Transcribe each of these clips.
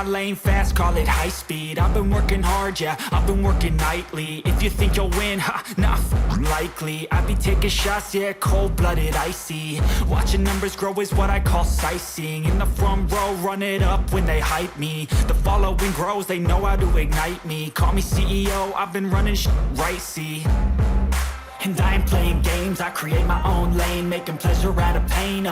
my lane fast, call it high speed. I've been working hard, yeah, I've been working nightly. If you think you'll win, ha, nah, likely. I be taking shots, yeah, cold-blooded, icy. Watching numbers grow is what I call sightseeing. In the front row, run it up when they hype me. The following grows, they know how to ignite me. Call me CEO, I've been running shit right, see. And I ain't playing games, I create my own lane, making pleasure out of pain,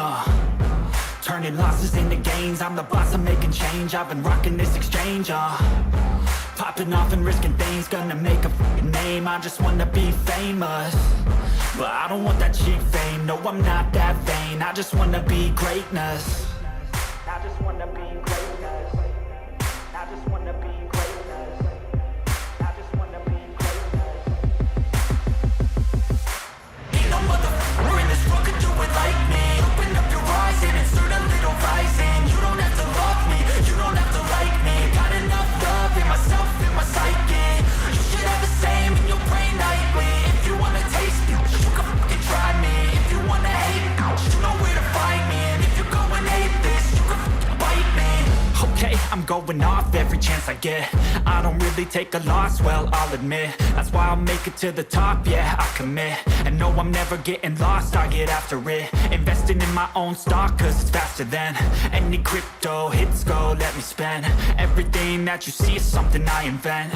turning losses into gains, I'm the boss, I'm making change. I've been rocking this exchange, popping off and risking things, gonna make a f***ing name. I just wanna be famous, but I don't want that cheap fame. No, I'm not that vain, I just wanna be greatness. I just wanna be greatness. I just wanna be greatness. I just wanna be greatness. Ain't no motherfucker in this world could do it like me. Open up your eyes and insert a little rising. You don't have to love me, you don't have to like me. Got enough love in myself, in my psyche. You should have the same in your brain nightly. If you wanna taste me, you can fucking try me. If you wanna hate me, you know where to find me. And if you're going hate this, you can fucking bite me. Okay, I'm going off every chance I get. I don't really take a loss, well, I'll admit. That's why I'll make it to the top, yeah, I commit. And no, I'm never getting lost, I get after it. Investing in my own stock, cause it's faster than any crypto hits go, let me spend. Everything that you see is something I invent,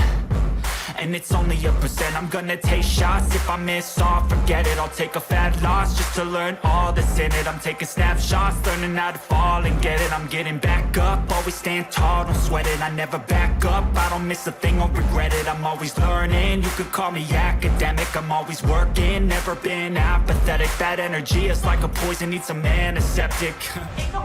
and it's only a percent. I'm gonna take shots, if I miss all, forget it. I'll take a fat loss just to learn all that's in it. I'm taking snapshots, learning how to fall and get it. I'm getting back up, always stand tall, don't sweat it. I never back up, I don't miss a thing or regret it. I'm always learning, you could call me academic. I'm always working, never been apathetic. That energy is like a poison, needs some antiseptic. Ain't no